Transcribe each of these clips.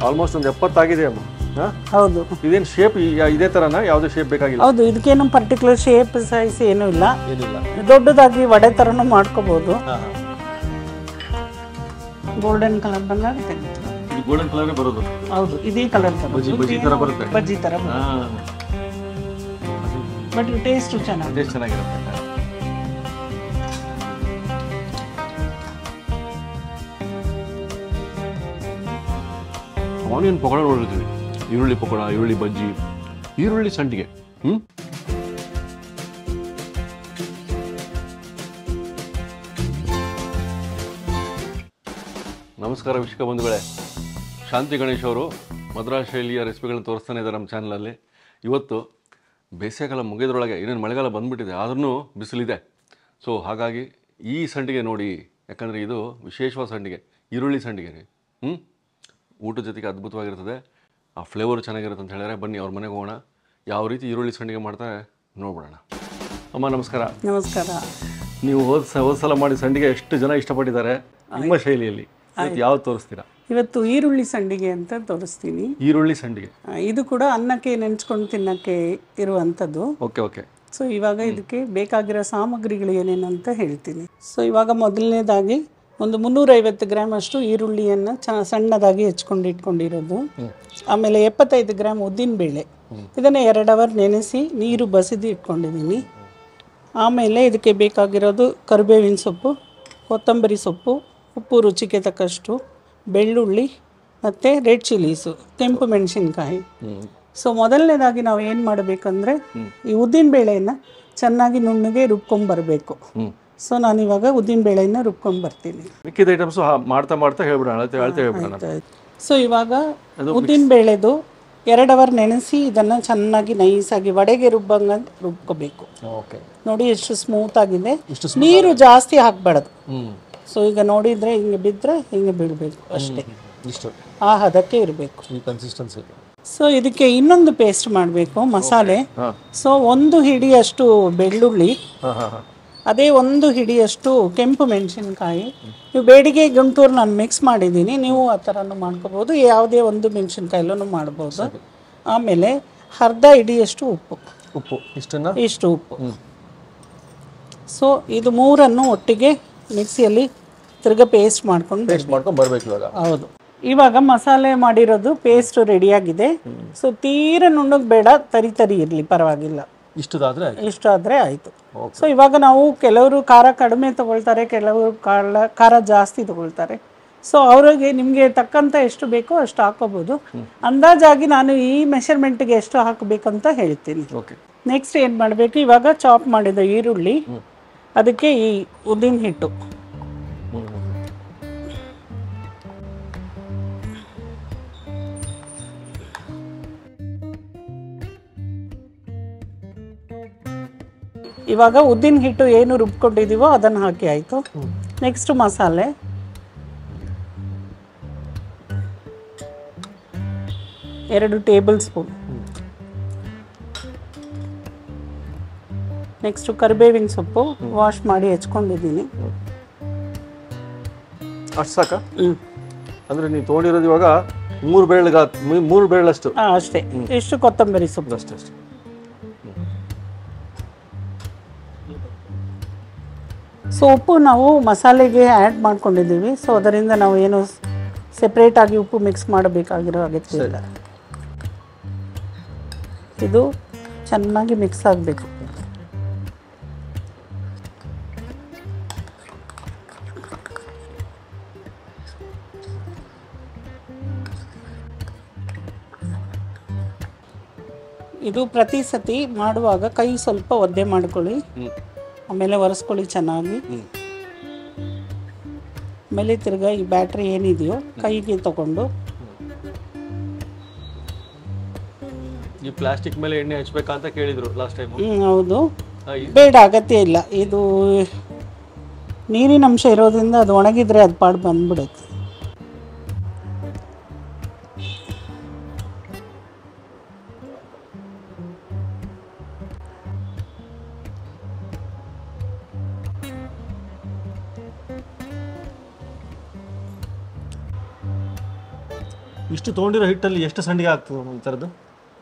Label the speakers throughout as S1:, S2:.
S1: Almost ಒಂದು 70 ಆಗಿದೆ ಅಮ್ಮ.
S2: ಹೌದು.
S1: ಇದೇನು ಶೇಪ್ ಇದೇ ಥರನಾ, ಯಾವುದೇ ಶೇಪ್ ಬೇಕಾಗಿಲ್ಲ?
S2: ಹೌದು, ಇದಕ್ಕೇನು ಪರ್ಟಿಕ್ಯುಲರ್ ಶೇಪ್ ಸೈಜ್ ಏನೂ ಇಲ್ಲ. ದೊಡ್ಡದಾಗಿ ವಡೆ ಥರನೂ ಮಾಡ್ಕೋಬೋದು. ಗೋಲ್ಡನ್ ಕಲರ್ ಬಂದಾಗ
S1: ಗೋಲ್ಡನ್ ಕಲರ್ ಬರೋದು.
S2: ಹೌದು, ಇದೇ ಕಲರ್
S1: ಬಜ್ಜಿ ಥರ ಬರುತ್ತೆ.
S2: ಬಜ್ಜಿ ಥರ ಬಟ್ ಟೇಸ್ಟ್
S1: ಚೆನ್ನಾಗಿರುತ್ತೆ. ಆನಿಯನ್ ಪಕೋಡ ನೋಡಿರ್ತೀವಿ, ಈರುಳ್ಳಿ ಪಕೋಡ, ಈರುಳ್ಳಿ ಬಜ್ಜಿ, ಈರುಳ್ಳಿ ಸಂಡಿಗೆ. ನಮಸ್ಕಾರ ವೀಕ್ಷಕ ಬಂಧುಗಳೇ, ಶಾಂತಿ ಗಣೇಶ್ ಅವರು ಮದ್ರಾಸ್ ಶೈಲಿಯ ರೆಸಿಪಿಗಳನ್ನ ತೋರಿಸ್ತಾನೆ ಇದ್ದಾರೆ ನಮ್ಮ ಚಾನಲಲ್ಲಿ. ಇವತ್ತು ಬೇಸಿಗೆಕಾಲ ಮುಗಿದ್ರೊಳಗೆ, ಇನ್ನೇನು ಮಳೆಗಾಲ ಬಂದುಬಿಟ್ಟಿದೆ, ಆದ್ರೂ ಬಿಸಿಲಿದೆ. ಸೊ ಹಾಗಾಗಿ ಈ ಸಂಡಿಗೆ ನೋಡಿ, ಯಾಕಂದರೆ ಇದು ವಿಶೇಷವಾದ ಸಂಡಿಗೆ, ಈರುಳ್ಳಿ ಸಂಡಿಗೆ ರೀ. ಊಟದ ಜೊತೆಗೆ ಅದ್ಭುತವಾಗಿರ್ತದೆ, ಆ ಫ್ಲೇವರ್ ಚೆನ್ನಾಗಿರುತ್ತೆ ಅಂತ ಹೇಳಿದ್ರೆ ಬನ್ನಿ ಅವ್ರ ಮನೆಗೆ ಹೋಗೋಣ, ಯಾವ ರೀತಿ ಈರುಳ್ಳಿ ಸಂಡಿಗೆ ಮಾಡ್ತಾರೆ ನೋಡ್ಬಿಡೋಣ. ಅಮ್ಮ ನಮಸ್ಕಾರ.
S2: ನಮಸ್ಕಾರ.
S1: ನೀವು ಹೋದ ಸಲ ಮಾಡಿ ಸಂಡಿಗೆ ಎಷ್ಟು ಜನ ಇಷ್ಟಪಟ್ಟಿದ್ದಾರೆ ನಿಮ್ಮ ಶೈಲಿಯಲ್ಲಿ, ಯಾವ್ದು ತೋರಿಸ್ತೀರಾ?
S2: ಇವತ್ತು ಈರುಳ್ಳಿ ಸಂಡಿಗೆ ಅಂತ ತೋರಿಸ್ತೀನಿ.
S1: ಈರುಳ್ಳಿ ಸಂಡಿಗೆ
S2: ಇದು ಕೂಡ ಅನ್ನಕ್ಕೆ ನೆನೆಸ್ಕೊಂಡು ತಿನ್ನಕ್ಕೆ ಇರುವಂಥದ್ದು.
S1: ಓಕೆ.
S2: ಸೊ ಇವಾಗ ಇದಕ್ಕೆ ಬೇಕಾಗಿರೋ ಸಾಮಗ್ರಿಗಳು ಏನೇನಂತ ಹೇಳ್ತೀನಿ. ಸೊ ಇವಾಗ ಮೊದಲನೇದಾಗಿ ಒಂದು 350 ಗ್ರಾಮ್ ಅಷ್ಟು ಈರುಳ್ಳಿಯನ್ನು ಸಣ್ಣದಾಗಿ ಹೆಚ್ಕೊಂಡು ಇಟ್ಕೊಂಡಿರೋದು. ಆಮೇಲೆ 75 ಗ್ರಾಮ್ ಉದ್ದಿನಬೇಳೆ, ಇದನ್ನು 2 ಅವರ್ ನೆನೆಸಿ ನೀರು ಬಸಿದು ಇಟ್ಕೊಂಡಿದ್ದೀನಿ. ಆಮೇಲೆ ಇದಕ್ಕೆ ಬೇಕಾಗಿರೋದು ಕರಿಬೇವಿನ ಸೊಪ್ಪು, ಕೊತ್ತಂಬರಿ ಸೊಪ್ಪು, ಉಪ್ಪು ರುಚಿಗೆ ತಕ್ಕಷ್ಟು, ಬೆಳ್ಳುಳ್ಳಿ ಮತ್ತು ರೆಡ್ ಚಿಲ್ಲೀಸು, ಕೆಂಪು ಮೆಣಸಿನ್ಕಾಯಿ. ಸೊ ಮೊದಲನೇದಾಗಿ ನಾವು ಏನು ಮಾಡಬೇಕಂದ್ರೆ ಈ ಉದ್ದಿನಬೇಳೆಯನ್ನು ಚೆನ್ನಾಗಿ ನುಣ್ಣಗೆ ರುಬ್ಕೊಂಬರಬೇಕು. ಸೊ ನಾನಿವಾಗ ಉದ್ದಿನಬೇಳೆಯನ್ನು ರುಬ್ಕೊಂಡ್ಬರ್ತೀನಿ.
S1: ಮಿಕ್ಕಿದ ಐಟಮ್ಸ್ ಮಾಡ್ತಾ ಹೇಳ್ಬಿಡೋಣ.
S2: ಸೊ ಇವಾಗ ಉದ್ದಿನಬೇಳೆದು 2 ಅವರ್ ನೆನೆಸಿ ಇದನ್ನು ಚೆನ್ನಾಗಿ ನೈಸಾಗಿ ವಡೆಗೆ ರುಬ್ಕೋಬೇಕು. ನೋಡಿ ಎಷ್ಟು ಸ್ಮೂತ್ ಆಗಿದೆ, ನೀರು ಜಾಸ್ತಿ ಹಾಕಬಾರ್ದು. ಸೊ ಈಗ ನೋಡಿದರೆ ಹಿಂಗೆ ಬಿದ್ದರೆ ಹಿಂಗೆ ಬೀಳಬೇಕು ಅಷ್ಟೇ, ಆ ಹದಕ್ಕೆ ಇರಬೇಕು ಈ ಕನ್ಸಿಸ್ಟೆನ್ಸಿ. ಸೊ ಇದಕ್ಕೆ ಇನ್ನೊಂದು ಪೇಸ್ಟ್ ಮಾಡಬೇಕು ಮಸಾಲೆ. ಸೊ 1 ಹಿಡಿಯಷ್ಟು ಬೆಳ್ಳುಳ್ಳಿ, ಅದೇ 1 ಹಿಡಿಯಷ್ಟು ಕೆಂಪು ಮೆಣಸಿನ್ಕಾಯಿ. ನೀವು ಬೇಡಿಗೆ ಗುಂಟೂರು ನಾನು ಮಿಕ್ಸ್ ಮಾಡಿದ್ದೀನಿ, ನೀವು ಆ ಥರನೂ ಮಾಡ್ಕೋಬೋದು, ಯಾವುದೇ ಒಂದು ಮೆಣಸಿನ್ಕಾಯಿಲೂ ಮಾಡ್ಬೋದು. ಆಮೇಲೆ ಅರ್ಧ ಹಿಡಿಯಷ್ಟು ಉಪ್ಪು, ಇಷ್ಟು ಉಪ್ಪು. ಸೊ ಇದು 3 ಒಟ್ಟಿಗೆ ಮಿಕ್ಸಿಯಲ್ಲಿ ಪೇಸ್ಟ್ ಮಾಡ್ಕೊಂಡು
S1: ಬರಬೇಕು ಇವಾಗ.
S2: ಹೌದು, ಇವಾಗ ಮಸಾಲೆ ಮಾಡಿರೋದು ಪೇಸ್ಟ್ ರೆಡಿಯಾಗಿದೆ. ಸೊ ತೀರ ನುಣ್ಣಗೆ ಬೇಡ, ತರಿ ಇರಲಿ, ಪರವಾಗಿಲ್ಲ, ಇಷ್ಟಾದರೆ ಆಯಿತು. ಸೊ ಇವಾಗ ನಾವು ಕೆಲವರು ಖಾರ ಕಡಿಮೆ ತಗೊಳ್ತಾರೆ, ಕೆಲವರು ಖಾರ ಜಾಸ್ತಿ ತಗೊಳ್ತಾರೆ. ಸೊ ಅವ್ರಿಗೆ ನಿಮಗೆ ತಕ್ಕಂಥ ಎಷ್ಟು ಬೇಕೋ ಅಷ್ಟು ಹಾಕೋಬೋದು. ಅಂದಾಜಾಗಿ ನಾನು ಈ ಮೆಷರ್ಮೆಂಟ್ಗೆ ಎಷ್ಟು ಹಾಕಬೇಕಂತ ಹೇಳ್ತೀನಿ. ನೆಕ್ಸ್ಟ್ ಏನು ಮಾಡಬೇಕು, ಇವಾಗ ಚಾಪ್ ಮಾಡಿದ ಈರುಳ್ಳಿ, ಅದಕ್ಕೆ ಈ ಉದ್ದಿನ ಹಿಟ್ಟು, ಇವಾಗ ಉದ್ದಿನ ಹಿಟ್ಟು ಏನು ರುಬ್ಕೊಂಡಿದ್ದೀವೋ ಅದನ್ನು ಹಾಕಿ ಆಯಿತು. ನೆಕ್ಸ್ಟ್ ಮಸಾಲೆ, ಎರಡು ಟೇಬಲ್ ಸ್ಪೂನ್. ನೆಕ್ಸ್ಟ್ ಕರಿಬೇವಿನ ಸೊಪ್ಪು ವಾಶ್ ಮಾಡಿ ಹೆಚ್ಕೊಂಡಿದ್ದೀನಿ.
S1: ಅಷ್ಟು ಸಾಕ? ಅಂದರೆ ನೀವು ತೊಗೊಂಡಿರೋದು ಇವಾಗ 3 ಬೇಳೆಷ್ಟು
S2: ಅಷ್ಟೇ. ಎಷ್ಟು ಕೊತ್ತಂಬರಿ ಸೊಪ್ಪು
S1: ಅಷ್ಟೇ.
S2: ಸೊ ಉಪ್ಪು ನಾವು ಮಸಾಲೆಗೆ ಆ್ಯಡ್ ಮಾಡ್ಕೊಂಡಿದ್ದೀವಿ. ಸೊ ಅದರಿಂದ ನಾವು ಏನು ಸೆಪ್ರೇಟಾಗಿ ಉಪ್ಪು ಮಿಕ್ಸ್ ಮಾಡಬೇಕಾಗಿರೋ ಅಗತ್ಯ ಇಲ್ಲ. ಇದು ಚೆನ್ನಾಗಿ ಮಿಕ್ಸ್ ಆಗಬೇಕು. ಇದು ಪ್ರತಿ ಸತಿ ಮಾಡುವಾಗ ಕೈ ಸ್ವಲ್ಪ ಒದ್ದೆ ಮಾಡ್ಕೊಳ್ಳಿ, ಆಮೇಲೆ ಒರೆಸ್ಕೊಳ್ಳಿ ಚೆನ್ನಾಗಿ. ಆಮೇಲೆ ತಿರ್ಗಾ ಈ ಬ್ಯಾಟ್ರಿ ಏನಿದೆಯೋ ಕೈಗೆ ತಗೊಂಡು,
S1: ಈ ಪ್ಲಾಸ್ಟಿಕ್ ಮೇಲೆ ಎಣ್ಣೆ ಹಚ್ಚಬೇಕಂತ ಕೇಳಿದ್ರು ಲಾಸ್ಟ್ ಟೈಮ್.
S2: ಹೌದು, ಬೇಡ, ಅಗತ್ಯ ಇಲ್ಲ. ಇದು ನೀರಿನ ಅಂಶ ಇರೋದ್ರಿಂದ ಅದು ಒಣಗಿದ್ರೆ ಅದು ಪಾಡು ಬಂದ್ಬಿಡುತ್ತೆ.
S3: ಇಷ್ಟು ತೊಗೊಂಡಿರೋ ಹಿಟ್ಟಲ್ಲಿ ಎಷ್ಟು ಸಂಡಿಗೆ ಆಗ್ತದೆ ಈ ಥರದ್ದು?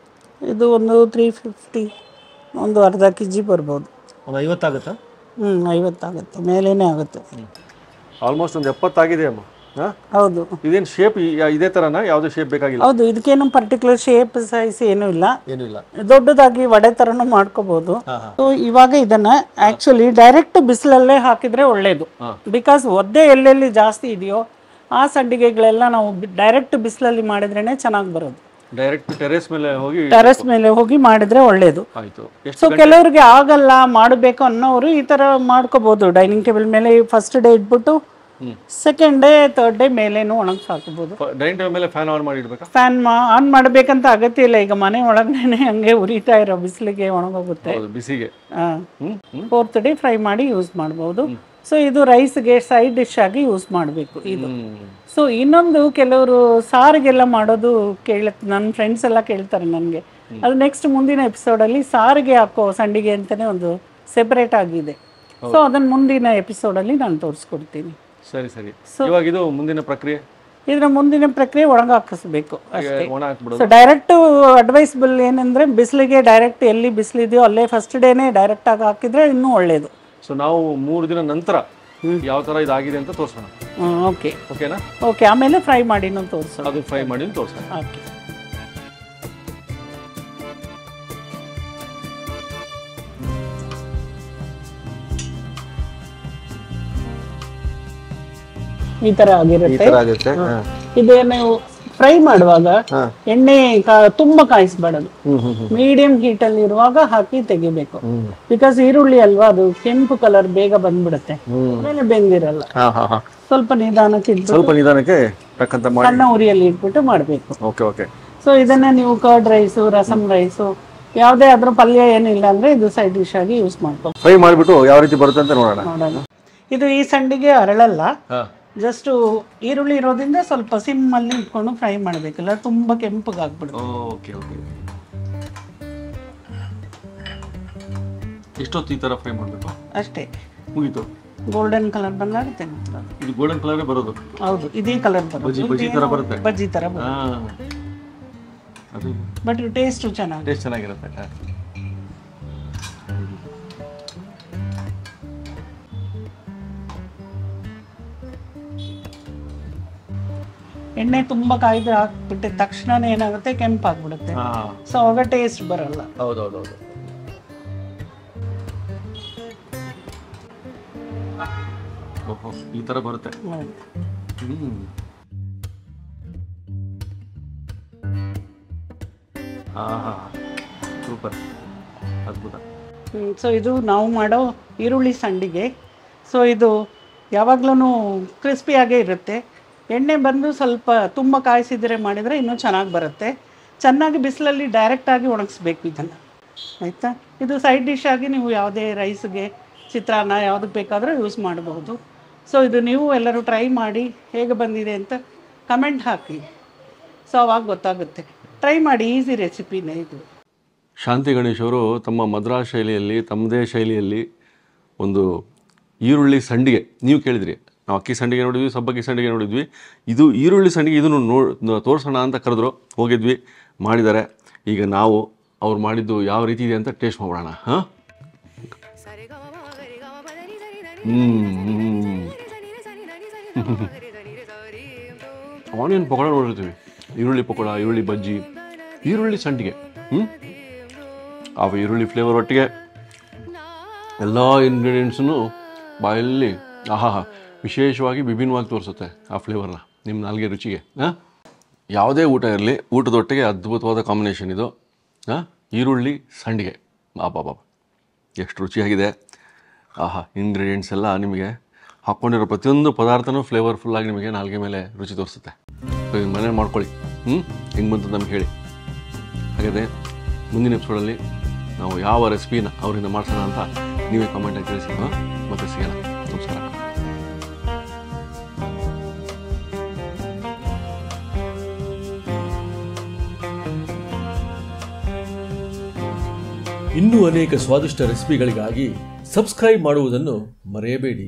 S2: ಇದು ಒಂದು 350, ಒಂದು ಅರ್ಧ kg ಬರ್ಬೋದು.
S3: ಒಂದು 50 ಆಗುತ್ತಾ?
S2: 50 ಆಗುತ್ತೆ, ಮೇಲೇನೆ ಆಗುತ್ತೆ.
S1: ಆಲ್ಮೋಸ್ಟ್ ಒಂದು 70 ಆಗಿದೆ ಅಮ್ಮ.
S2: ಹೌದು.
S1: ಇದೇನು ಶೇಪ್ ಇದೇ ಥರನಾ, ಯಾವುದೇ ಶೇಪ್ ಬೇಕಾಗಿಲ್ಲ?
S2: ಹೌದು, ಇದಕ್ಕೇನು ಪರ್ಟಿಕ್ಯುಲರ್ ಶೇಪ್ ಸೈಜ್ ಏನೂ ಇಲ್ಲ.
S3: ಏನಿಲ್ಲ,
S2: ದೊಡ್ಡದಾಗಿ ವಡೆ ಥರನೂ ಮಾಡ್ಕೋಬಹುದು. ಸೊ ಇವಾಗ ಇದನ್ನ ಆಕ್ಚುಲಿ ಡೈರೆಕ್ಟ್ ಬಿಸಿಲಲ್ಲೇ ಹಾಕಿದ್ರೆ ಒಳ್ಳೇದು. ಬಿಕಾಸ್ ಒದ್ದೆ ಎಲ್ಲೆಲ್ಲಿ ಜಾಸ್ತಿ ಇದೆಯೋ ಆ ಸಂಡಿಗೆಗಳೆಲ್ಲ ನಾವು ಡೈರೆಕ್ಟ್ ಬಿಸಿಲಲ್ಲಿ ಮಾಡಿದ್ರೇನೆ ಚೆನ್ನಾಗಿ ಬರೋದು.
S1: ಡೈರೆಕ್ಟ್ ಟೆರೆಸ್ ಮೇಲೆ ಹೋಗಿ
S2: ಮಾಡಿದ್ರೆ ಒಳ್ಳೇದು.
S1: ಆಯ್ತು.
S2: ಸೊ ಕೆಲವರಿಗೆ ಆಗಲ್ಲ ಮಾಡಬೇಕು ಅನ್ನೋರು ಈ ತರ ಮಾಡ್ಕೋಬಹುದು. ಡೈನಿಂಗ್ ಟೇಬಲ್ ಮೇಲೆ ಫಸ್ಟ್ ಡೇ ಇಟ್ಬಿಟ್ಟು ಸೆಕೆಂಡ್ ಡೇ ಥರ್ಡ್ ಡೇ ಮೇಲೇನು ಒಣಗಿ ಹಾಕಬಹುದು.
S1: ಡೈನಿಂಗ್ ಟೇಬಲ್ ಮೇಲೆ ಫ್ಯಾನ್ ಆನ್ ಮಾಡಿ ಇಡಬೇಕಾ?
S2: ಫ್ಯಾನ್ ಆನ್ ಮಾಡಬೇಕಂತ ಅಗತ್ಯ ಇಲ್ಲ. ಈಗ ಮನೆ ಒಳಗನೆ ಹಂಗೆ ಉರಿತಾ ಇರೋ ಬಿಸಿಲಿಗೆ ಒಣಗೋಗುತ್ತೆ.
S1: ಬಿಸಿಗೆ
S2: 4th ಡೇ ಫ್ರೈ ಮಾಡಿ ಯೂಸ್ ಮಾಡಬಹುದು. ಸೊ ಇದು ರೈಸ್ಗೆ ಸೈಡ್ ಡಿಶ್ ಆಗಿ ಯೂಸ್ ಮಾಡಬೇಕು ಇದು. ಸೊ ಇನ್ನೊಂದು ಕೆಲವರು ಸಾರಿಗೆಲ್ಲ ಮಾಡೋದು ನನ್ನ ಫ್ರೆಂಡ್ಸ್ ಎಲ್ಲ ಕೇಳ್ತಾರೆ ನನಗೆ. ಅದು ನೆಕ್ಸ್ಟ್ ಮುಂದಿನ ಎಪಿಸೋಡಲ್ಲಿ ಸಾರಿಗೆ ಹಾಕೋ ಸಂಡಿಗೆ ಅಂತಲೇ ಒಂದು ಸೆಪರೇಟ್ ಆಗಿದೆ. ಸೊ ಅದನ್ನು ಮುಂದಿನ ಎಪಿಸೋಡಲ್ಲಿ ನಾನು ತೋರಿಸ್ಕೊಡ್ತೀನಿ.
S1: ಸರಿ ಸರಿ. ಇವಾಗ ಇದು ಮುಂದಿನ ಪ್ರಕ್ರಿಯೆ,
S2: ಇದರ ಮುಂದಿನ ಪ್ರಕ್ರಿಯೆ ಒಣಗ ಹಾಕಿಸ್ಬೇಕು ಅಷ್ಟೇ.
S1: ಒಣ ಹಾಕ್ಬಿಡೋದು.
S2: ಸೊ ಡೈರೆಕ್ಟ್ ಅಡ್ವೈಸಬಲ್ ಏನಂದ್ರೆ ಬಿಸಿಲಿಗೆ ಡೈರೆಕ್ಟ್ ಎಲ್ಲಿ ಬಿಸಿಲಿದೆಯೋ ಅಲ್ಲೇ ಫಸ್ಟ್ ಡೇನೇ ಡೈರೆಕ್ಟ್ ಆಗಿ ಹಾಕಿದ್ರೆ ಇನ್ನೂ ಒಳ್ಳೇದು.
S1: ಸೊ ನಾವು 3 ದಿನ ನಂತರ ಯಾವ ತರ ಇದಾಗಿದೆ ಅಂತ ತೋರಿಸೋಣ. ಓಕೆನಾ?
S2: ಓಕೆ, ಆಮೇಲೆ ಫ್ರೈ ಮಾಡಿನೂ ತೋರಿಸೋಣ.
S1: ಅದು ಫ್ರೈ ಮಾಡಿ ತೋರಿಸೋಣ.
S2: ಓಕೆ. ಈ ತರ ಆಗಿರುತ್ತೆ. ಇದೇ ನೀವು ಫ್ರೈ ಮಾಡುವಾಗ ಎಣ್ಣೆ ತುಂಬಾ ಕಾಯಿಸ್ಬಾರ್ದು. ಮೀಡಿಯಂ ಹೀಟ್ ಅಲ್ಲಿ ಇರುವಾಗ ಹಾಕಿ ತೆಗಿಬೇಕು. ಬಿಕಾಸ್ ಈರುಳ್ಳಿ ಅಲ್ವಾ, ಅದು ಕೆಂಪು ಕಲರ್ ಬೇಗ ಬಂದ್ಬಿಡುತ್ತೆ, ಆಮೇಲೆ ಬೆಂದಿರಲ್ಲ. ಸ್ವಲ್ಪ ನಿಧಾನಕ್ಕೆ ಸಣ್ಣ ಉರಿಯಲ್ಲಿ ಇಟ್ಬಿಟ್ಟು ಮಾಡ್ಬೇಕು. ಸೊ ಇದನ್ನ ನೀವು ಕರ್ಡ್ ರೈಸು, ರಸಂ ರೈಸು, ಯಾವ್ದೇ ಅದ್ರ ಪಲ್ಯ ಏನಿಲ್ಲ ಅಂದ್ರೆ ಇದು ಸೈಡ್ ಡಿಶ್ ಆಗಿ ಯೂಸ್ ಮಾಡ್ಕೊ.
S1: ಫ್ರೈ ಮಾಡ್ಬಿಟ್ಟು ಯಾವ ರೀತಿ ಬರುತ್ತೆ ಅಂತ ನೋಡೋಣ.
S2: ಇದು ಈ ಸಂಡಿಗೆ ಅರಳಲ್ಲ, ಜಸ್ಟ್ ಈರುಳ್ಳಿ ಇರೋದ್ರಿಂದ ಸ್ವಲ್ಪ ಸಿಮ್ ಅಲ್ಲಿ ಇಟ್ಕೊಂಡು ಫ್ರೈ ಮಾಡ್ಬೇಕಲ್ಲ, ತುಂಬಾ ಕೆಂಪಗಾಗ್ಬಿಡುತ್ತೆ.
S1: ಎಷ್ಟೊತ್ತು ಈ ತರ ಫ್ರೈ ಮಾಡಬೇಕು?
S2: ಅಷ್ಟೇ,
S1: ಮುಗೀತು.
S2: ಗೋಲ್ಡನ್ ಕಲರ್ ಬಂದಾಗ ತೆಗಿತಾರೆ.
S1: ಇದು ಗೋಲ್ಡನ್ ಕಲರ್ ಬರೋದು?
S2: ಹೌದು, ಇದೇ ಕಲರ್ ಬರೋದು.
S1: ಬಜ್ಜಿ ತರ ಬರುತ್ತೆ.
S2: ಬಜ್ಜಿ ತರ ಬರುತ್ತೆ. ಬಟ್ ಟೇಸ್ಟ್
S1: ಚೆನ್ನಾಗಿರುತ್ತೆ.
S2: ಎಣ್ಣೆ ತುಂಬಾ ಕಾಯ್ದು ಹಾಕ್ಬಿಟ್ಟಿದ ತಕ್ಷಣ ಏನಾಗುತ್ತೆ, ಕೆಂಪಾಗ್ಬಿಡುತ್ತೆ. ಸೊ ಅವಾಗ ಟೇಸ್ಟ್ ಬರಲ್ಲ.
S1: ಹೌದೌದು. ಈ ತರ ಬರುತ್ತೆ. ಸೂಪರ್, ಅದ್ಭುತ.
S2: ಸೊ ಇದು ನಾವು ಮಾಡೋ ಈರುಳ್ಳಿ ಸಂಡಿಗೆ. ಸೊ ಇದು ಯಾವಾಗ್ಲೂ ಕ್ರಿಸ್ಪಿಯಾಗೇ ಇರುತ್ತೆ. ಎಣ್ಣೆ ಬಂದು ಸ್ವಲ್ಪ ತುಂಬ ಕಾಯಿಸಿದ್ರೆ ಮಾಡಿದರೆ ಇನ್ನೂ ಚೆನ್ನಾಗಿ ಬರುತ್ತೆ. ಚೆನ್ನಾಗಿ ಬಿಸಿಲಲ್ಲಿ ಡೈರೆಕ್ಟಾಗಿ ಒಣಗಿಸ್ಬೇಕು ಇದನ್ನು, ಆಯಿತಾ? ಇದು ಸೈಡ್ ಡಿಶ್ ಆಗಿ ನೀವು ಯಾವುದೇ ರೈಸ್ಗೆ, ಚಿತ್ರಾನ್ನ ಯಾವುದಕ್ಕೆ ಬೇಕಾದರೂ ಯೂಸ್ ಮಾಡಬಹುದು. ಸೊ ಇದು ನೀವು ಎಲ್ಲರೂ ಟ್ರೈ ಮಾಡಿ ಹೇಗೆ ಬಂದಿದೆ ಅಂತ ಕಮೆಂಟ್ ಹಾಕಿ. ಸೊ ಅವಾಗ ಗೊತ್ತಾಗುತ್ತೆ. ಟ್ರೈ ಮಾಡಿ, ಈಸಿ ರೆಸಿಪಿನೇ ಇದು.
S1: ಶಾಂತಿ ಗಣೇಶ್ ಅವರು ತಮ್ಮ ಮದ್ರಾಸ್ ಶೈಲಿಯಲ್ಲಿ, ತಮ್ಮದೇ ಶೈಲಿಯಲ್ಲಿ ಒಂದು ಈರುಳ್ಳಿ ಸಂಡಿಗೆ, ನೀವು ಕೇಳಿದ್ರಿ, ನಾವು ಅಕ್ಕಿ ಸಂಡಿಗೆ ನೋಡಿದ್ವಿ, ಸಬ್ಬಕ್ಕಿ ಸಂಡಿಗೆ ನೋಡಿದ್ವಿ, ಇದು ಈರುಳ್ಳಿ ಸಂಡಿಗೆ, ಇದನ್ನು ತೋರಿಸೋಣ ಅಂತ ಕರೆದ್ರು, ಹೋಗಿದ್ವಿ, ಮಾಡಿದ್ದಾರೆ. ಈಗ ನಾವು ಅವ್ರು ಮಾಡಿದ್ದು ಯಾವ ರೀತಿ ಇದೆ ಅಂತ ಟೇಸ್ಟ್ ಮಾಡೋಣ. ಆನಿಯನ್ ಪಕೋಡ ನೋಡಿರ್ತೀವಿ, ಈರುಳ್ಳಿ ಪಕೋಡ, ಈರುಳ್ಳಿ ಬಜ್ಜಿ, ಈರುಳ್ಳಿ ಸಂಡಿಗೆ. ಆ ಈರುಳ್ಳಿ ಫ್ಲೇವರ್ ಒಟ್ಟಿಗೆ ಎಲ್ಲ ಇಂಗ್ರೀಡಿಯೆಂಟ್ಸನ್ನು ಬಾಯಲ್ಲಿ ವಿಶೇಷವಾಗಿ ವಿಭಿನ್ನವಾಗಿ ತೋರಿಸುತ್ತೆ ಆ ಫ್ಲೇವರ್ನ ನಿಮ್ಮ ನಾಲ್ಗೆ ರುಚಿಗೆ. ಯಾವುದೇ ಊಟ ಇರಲಿ, ಊಟದೊಟ್ಟಿಗೆ ಅದ್ಭುತವಾದ ಕಾಂಬಿನೇಷನ್ ಇದು. ಈರುಳ್ಳಿ ಸಂಡಿಗೆ, ಬಾಬಾ ಎಷ್ಟು ರುಚಿಯಾಗಿದೆ. ಇಂಗ್ರೀಡಿಯೆಂಟ್ಸ್ ಎಲ್ಲ ನಿಮಗೆ ಹಾಕ್ಕೊಂಡಿರೋ ಪ್ರತಿಯೊಂದು ಪದಾರ್ಥನೂ ಫ್ಲೇವರ್ಫುಲ್ಲಾಗಿ ನಿಮಗೆ ನಾಲ್ಗೆ ಮೇಲೆ ರುಚಿ ತೋರಿಸುತ್ತೆ. ಮನೇಲಿ ಮಾಡ್ಕೊಳ್ಳಿ. ಹೆಂಗೆ ಬಂತು ನಮ್ಗೆ ಹೇಳಿ. ಹಾಗಾದರೆ ಮುಂದಿನ ಎಪಿಸೋಡಲ್ಲಿ ನಾವು ಯಾವ ರೆಸಿಪಿನ ಅವರಿಂದ ಮಾಡ್ಸೋಣ ಅಂತ ನೀವೇ ಕಾಮೆಂಟಾಗಿ ತಿಳಿಸಿ. ಮತ್ತೆ ಸಿಗೋಣ. ನಮಸ್ಕಾರ.
S4: ಇನ್ನೂ ಅನೇಕ ಸ್ವಾದಿಷ್ಟ ರೆಸಿಪಿಗಳಿಗಾಗಿ ಸಬ್ಸ್ಕ್ರೈಬ್ ಮಾಡುವುದನ್ನು ಮರೆಯಬೇಡಿ.